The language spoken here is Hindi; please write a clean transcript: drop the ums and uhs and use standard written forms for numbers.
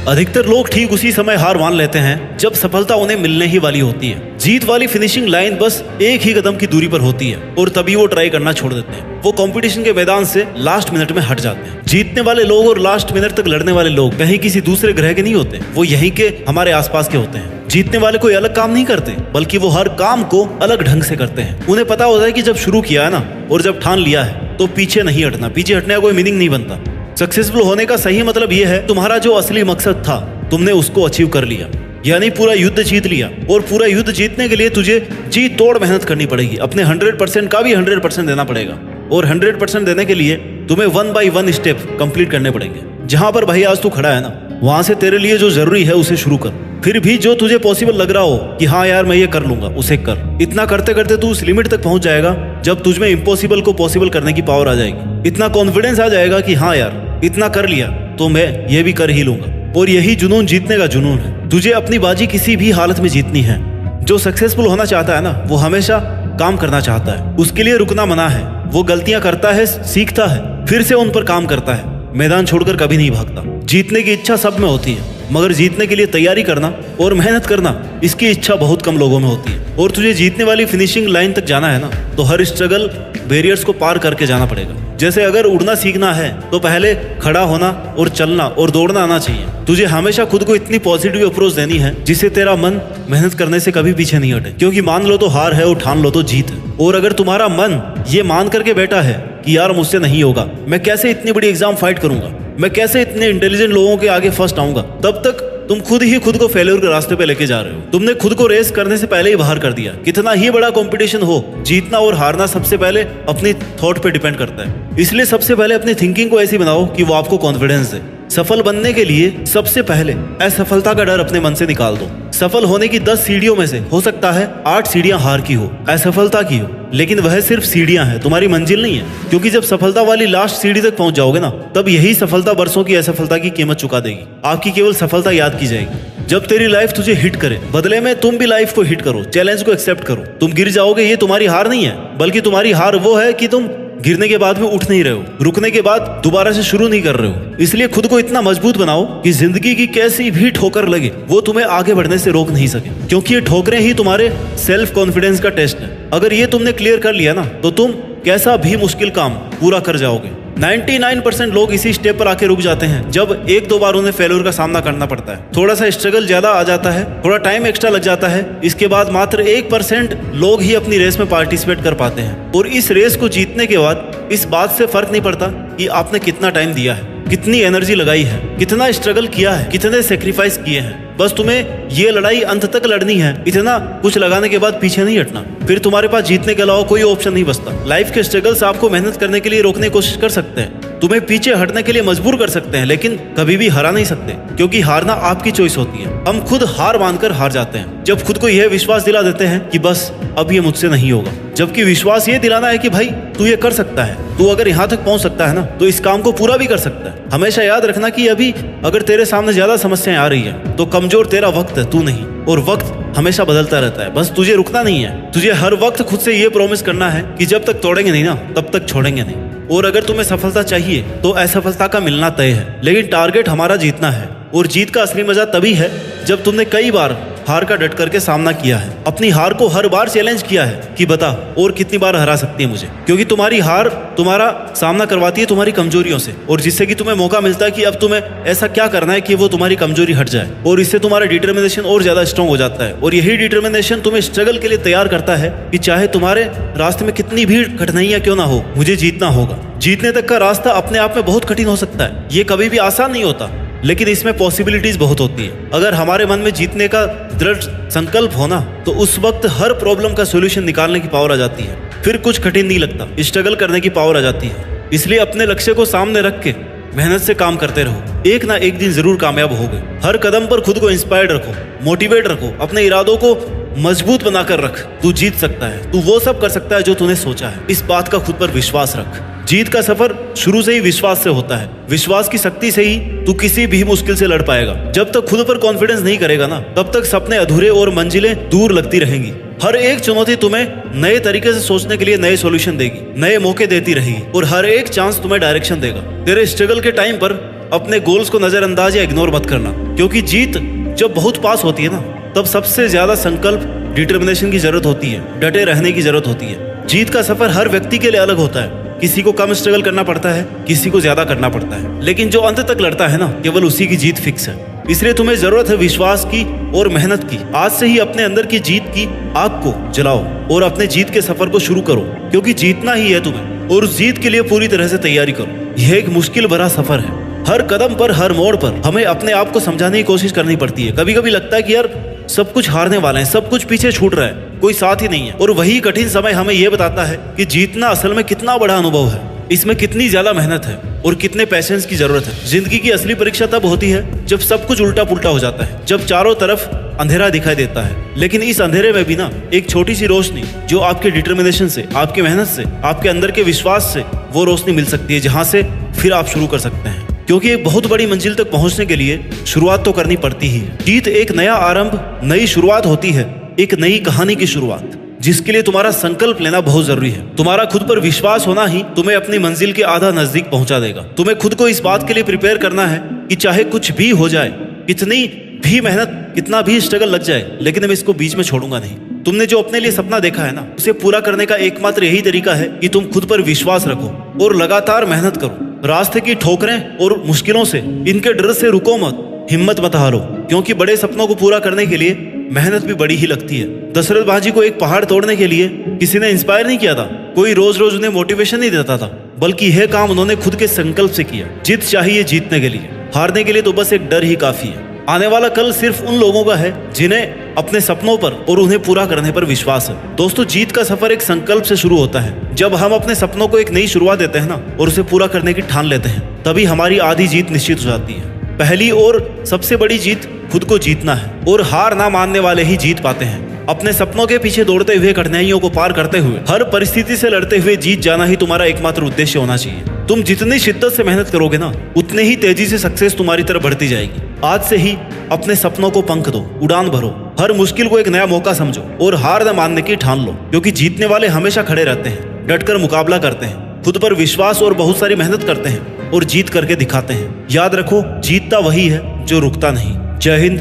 अधिकतर लोग ठीक उसी समय हार मान लेते हैं जब सफलता उन्हें मिलने ही वाली होती है। जीत वाली फिनिशिंग लाइन बस एक ही कदम की दूरी पर होती है और तभी वो ट्राई करना छोड़ देते हैं। वो कंपटीशन के मैदान से लास्ट मिनट में हट जाते हैं। जीतने वाले लोग और लास्ट मिनट तक लड़ने वाले लोग कहीं किसी दूसरे ग्रह के नहीं होते, वो यहीं के हमारे आसपास के होते हैं। जीतने वाले कोई अलग काम नहीं करते, बल्कि वो हर काम को अलग ढंग से करते हैं। उन्हें पता होता है कि जब शुरू किया है ना और जब ठान लिया है तो पीछे नहीं हटना। पीछे हटने का कोई मीनिंग नहीं बनता। सक्सेसफुल होने का सही मतलब ये है तुम्हारा जो असली मकसद था तुमने उसको अचीव कर लिया, यानी पूरा युद्ध जीत लिया। और पूरा युद्ध जीतने के लिए तुझे जी तोड़ मेहनत करनी पड़ेगी। अपने 100% का भी 100% देना पड़ेगा और 100% देने के लिए तुम्हें 1 by 1 स्टेप कंप्लीट करने पड़ेंगे। जहां पर भाई आज तू खड़ा है ना, वहां से तेरे लिए जो जरूरी है उसे शुरू कर। फिर भी जो तुझे पॉसिबल लग रहा हो कि हाँ यार मैं ये कर लूंगा, उसे कर। इतना करते करते तू उस लिमिट तक पहुंच जाएगा जब तुझमें इम्पॉसिबल को पॉसिबल करने की पावर आ जाएगी। इतना कॉन्फिडेंस आ जाएगा कि हाँ यार इतना कर लिया तो मैं ये भी कर ही लूंगा। और यही जुनून जीतने का जुनून है। तुझे अपनी बाजी किसी भी हालत में जीतनी है। जो सक्सेसफुल होना चाहता है ना, वो हमेशा काम करना चाहता है। उसके लिए रुकना मना है। वो गलतियां करता है, सीखता है, फिर से उन पर काम करता है। मैदान छोड़कर कभी नहीं भागता। जीतने की इच्छा सब में होती है, मगर जीतने के लिए तैयारी करना और मेहनत करना, इसकी इच्छा बहुत कम लोगों में होती है। और तुझे जीतने वाली फिनिशिंग लाइन तक जाना है ना, तो हर स्ट्रगल बैरियर्स को पार करके जाना पड़ेगा। जैसे अगर उड़ना सीखना है तो पहले खड़ा होना और चलना और दौड़ना आना चाहिए। तुझे हमेशा खुद को इतनी पॉजिटिव अप्रोच देनी है जिससे तेरा मन मेहनत करने से कभी पीछे नहीं हटे। क्योंकि मान लो तो हार है और ठान लो तो जीत है। और अगर तुम्हारा मन ये मान करके बैठा है कि यार मुझसे नहीं होगा, मैं कैसे इतनी बड़ी एग्जाम फाइट करूंगा, मैं कैसे इतने इंटेलिजेंट लोगों के आगे फर्स्ट आऊंगा, तब तक तुम खुद ही खुद को फेलियर के रास्ते पे लेके जा रहे हो। तुमने खुद को रेस करने से पहले ही बाहर कर दिया। कितना ही बड़ा कंपटीशन हो, जीतना और हारना सबसे पहले अपनी थॉट पे डिपेंड करता है। इसलिए सबसे पहले अपनी थिंकिंग को ऐसी बनाओ कि वो आपको कॉन्फिडेंस दे। सफल बनने के लिए सबसे पहले असफलता का डर अपने मन से निकाल दो। सफल होने की 10 सीढ़ियों में से हो सकता है 8 सीढ़ियां हार की हो, असफलता की हो, लेकिन वह सिर्फ सीढ़ियां हैं, तुम्हारी मंजिल नहीं है। क्योंकि जब सफलता वाली लास्ट सीढ़ी तक पहुंच जाओगे ना, तब यही सफलता बरसों की असफलता की कीमत चुका देगी। आपकी केवल सफलता याद की जाएगी। जब तेरी लाइफ तुझे हिट करे, बदले में तुम भी लाइफ को हिट करो, चैलेंज को एक्सेप्ट करो। तुम गिर जाओगे, ये तुम्हारी हार नहीं है, बल्कि तुम्हारी हार वो है कि तुम गिरने के बाद भी उठ नहीं रहे हो, रुकने के बाद दोबारा से शुरू नहीं कर रहे हो। इसलिए खुद को इतना मजबूत बनाओ कि जिंदगी की कैसी भी ठोकर लगे वो तुम्हें आगे बढ़ने से रोक नहीं सके। क्योंकि ये ठोकरें ही तुम्हारे सेल्फ कॉन्फिडेंस का टेस्ट है। अगर ये तुमने क्लियर कर लिया ना, तो तुम कैसा भी मुश्किल काम पूरा कर जाओगे। 99% लोग इसी स्टेप पर आके रुक जाते हैं जब एक दो बार उन्हें फेल्योर का सामना करना पड़ता है। थोड़ा सा स्ट्रगल ज्यादा आ जाता है, थोड़ा टाइम एक्स्ट्रा लग जाता है। इसके बाद मात्र 1% लोग ही अपनी रेस में पार्टिसिपेट कर पाते हैं। और इस रेस को जीतने के बाद इस बात से फर्क नहीं पड़ता कि आपने कितना टाइम दिया है, कितनी एनर्जी लगाई है, कितना स्ट्रगल किया है, कितने सेक्रीफाइस किए हैं। बस तुम्हें ये लड़ाई अंत तक लड़नी है। इतना कुछ लगाने के बाद पीछे नहीं हटना। फिर तुम्हारे पास जीतने के अलावा कोई ऑप्शन नहीं बचता। लाइफ के स्ट्रगल्स आपको मेहनत करने के लिए रोकने की कोशिश कर सकते हैं, तुम्हें पीछे हटने के लिए मजबूर कर सकते हैं, लेकिन कभी भी हरा नहीं सकते। क्योंकि हारना आपकी चॉइस होती है। हम खुद हार मानकर हार जाते हैं जब खुद को यह विश्वास दिला देते हैं कि बस अब ये मुझसे नहीं होगा। जबकि विश्वास ये दिलाना है कि भाई तू ये कर सकता है, तू अगर यहाँ तक पहुंच सकता है ना, तो इस काम को पूरा भी कर सकता है। हमेशा याद रखना कि अभी अगर तेरे सामने ज्यादा समस्याएं आ रही है तो कमजोर तेरा वक्त है, तू नहीं। और वक्त हमेशा बदलता रहता है, बस तुझे रुकना नहीं है। तुझे हर वक्त खुद से ये प्रॉमिस करना है कि जब तक तोड़ेंगे नहीं ना, तब तक छोड़ेंगे नहीं। और अगर तुम्हें सफलता चाहिए तो असफलता का मिलना तय है, लेकिन टारगेट हमारा जीतना है। और जीत का असली मजा तभी है जब तुमने कई बार हार का डट करके सामना किया है, अपनी हार को हर बार चैलेंज किया है कि बता और कितनी बार हरा सकती है मुझे। क्योंकि तुम्हारी हार तुम्हारा सामना करवाती है तुम्हारी कमजोरियों से, और जिससे कि तुम्हें मौका मिलता है कि अब तुम्हें ऐसा क्या करना है कि वो तुम्हारी कमजोरी हट जाए। और इससे तुम्हारा डिटर्मिनेशन और ज्यादा स्ट्रांग हो जाता है। और यही डिटर्मिनेशन तुम्हें स्ट्रगल के लिए तैयार करता है कि चाहे तुम्हारे रास्ते में कितनी भी कठिनाइयां क्यों ना हो, मुझे जीतना होगा। जीतने तक का रास्ता अपने आप में बहुत कठिन हो सकता है, ये कभी भी आसान नहीं होता, लेकिन इसमें पॉसिबिलिटीज बहुत होती है। अगर हमारे मन में जीतने का दृढ़ संकल्प होना, तो उस वक्त हर प्रॉब्लम का सॉल्यूशन निकालने की पावर आ जाती है। फिर कुछ कठिन नहीं लगता, स्ट्रगल करने की पावर आ जाती है। इसलिए अपने लक्ष्य को सामने रख के मेहनत से काम करते रहो, एक ना एक दिन जरूर कामयाब होगे। हर कदम पर खुद को इंस्पायर्ड रखो, मोटिवेट रखो, अपने इरादों को मजबूत बनाकर रख। तू जीत सकता है, तू वो सब कर सकता है जो तूने सोचा है। इस बात का खुद पर विश्वास रख। जीत का सफर शुरू से ही विश्वास से होता है। विश्वास की शक्ति से ही तू किसी भी मुश्किल से लड़ पाएगा। जब तक खुद पर कॉन्फिडेंस नहीं करेगा ना, तब तक सपने अधूरे और मंजिलें दूर लगती रहेंगी। हर एक चुनौती तुम्हें नए तरीके से सोचने के लिए नए सॉल्यूशन देगी, नए मौके देती रहेगी, और हर एक चांस तुम्हें डायरेक्शन देगा। तेरे स्ट्रगल के टाइम पर अपने गोल्स को नजरअंदाज या इग्नोर मत करना। क्योंकि जीत जब बहुत पास होती है ना, तब सबसे ज्यादा संकल्प, डिटर्मिनेशन की जरूरत होती है, डटे रहने की जरूरत होती है। जीत का सफर हर व्यक्ति के लिए अलग होता है। किसी को कम स्ट्रगल करना पड़ता है, किसी को ज्यादा करना पड़ता है, लेकिन जो अंत तक लड़ता है ना, केवल उसी की जीत फिक्स है। इसलिए तुम्हें जरूरत है विश्वास की और मेहनत की। आज से ही अपने अंदर की जीत की आग को जलाओ और अपने जीत के सफर को शुरू करो, क्योंकि जीतना ही है तुम्हें, और उस जीत के लिए पूरी तरह से तैयारी करो। यह एक मुश्किल भरा सफर है। हर कदम पर, हर मोड़ पर हमें अपने आप को समझाने की कोशिश करनी पड़ती है। कभी कभी लगता है कि यार सब कुछ हारने वाले हैं, सब कुछ पीछे छूट रहा है, कोई साथ ही नहीं है। और वही कठिन समय हमें यह बताता है कि जीतना असल में कितना बड़ा अनुभव है, इसमें कितनी ज्यादा मेहनत है और कितने पेशेंस की जरूरत है। जिंदगी की असली परीक्षा तब होती है जब सब कुछ उल्टा पुल्टा हो जाता है, जब चारों तरफ अंधेरा दिखाई देता है, लेकिन इस अंधेरे में भी ना एक छोटी सी रोशनी, जो आपके डिटर्मिनेशन से, आपकी मेहनत से, आपके अंदर के विश्वास से, वो रोशनी मिल सकती है, जहां से फिर आप शुरू कर सकते हैं। क्योंकि एक बहुत बड़ी मंजिल तक पहुंचने के लिए शुरुआत तो करनी पड़ती ही है। जीत एक नया आरंभ, नई शुरुआत होती है, एक नई कहानी की शुरुआत, जिसके लिए तुम्हारा संकल्प लेना बहुत जरूरी है। तुम्हारा खुद पर विश्वास होना ही तुम्हें अपनी मंजिल के आधा नजदीक पहुंचा देगा। तुम्हें खुद को इस बात के लिए प्रिपेयर करना है कि चाहे कुछ भी हो जाए, कितनी भी मेहनत, कितना भी स्ट्रगल लग जाए, लेकिन मैं इसको बीच में छोड़ूंगा नहीं। तुमने जो अपने लिए सपना देखा है ना, उसे पूरा करने का एकमात्र यही तरीका है कि तुम खुद पर विश्वास रखो और लगातार मेहनत करो। रास्ते की ठोकरें और मुश्किलों से, इनके डर से रुको मत, हिम्मत मत हारो, क्योंकि बड़े सपनों को पूरा करने के लिए मेहनत भी बड़ी ही लगती है। दशरथ बाजी को एक पहाड़ तोड़ने के लिए किसी ने इंस्पायर नहीं किया था, कोई रोज रोज उन्हें मोटिवेशन नहीं देता था, बल्कि यह काम उन्होंने खुद के संकल्प से किया। जीत चाहिए जीतने के लिए, हारने के लिए तो बस एक डर ही काफी है। आने वाला कल सिर्फ उन लोगों का है जिन्हें अपने सपनों पर और उन्हें पूरा करने पर विश्वास है। दोस्तों, जीत का सफर एक संकल्प से शुरू होता है। जब हम अपने सपनों को एक नई शुरुआत देते हैं ना, और उसे पूरा करने की ठान लेते हैं, तभी हमारी आधी जीत निश्चित हो जाती है। पहली और सबसे बड़ी जीत खुद को जीतना है, और हार ना मानने वाले ही जीत पाते हैं। अपने सपनों के पीछे दौड़ते हुए, कठिनाइयों को पार करते हुए, हर परिस्थिति से लड़ते हुए जीत जाना ही तुम्हारा एकमात्र उद्देश्य होना चाहिए। तुम जितनी शिद्दत से मेहनत करोगे ना, उतने ही तेजी से सक्सेस तुम्हारी तरफ बढ़ती जाएगी। आज से ही अपने सपनों को पंख दो, उड़ान भरो, हर मुश्किल को एक नया मौका समझो और हार न मानने की ठान लो, क्योंकि जीतने वाले हमेशा खड़े रहते हैं, डटकर मुकाबला करते हैं, खुद पर विश्वास और बहुत सारी मेहनत करते हैं और जीत करके दिखाते हैं। याद रखो, जीतता वही है जो रुकता नहीं। जय हिंद,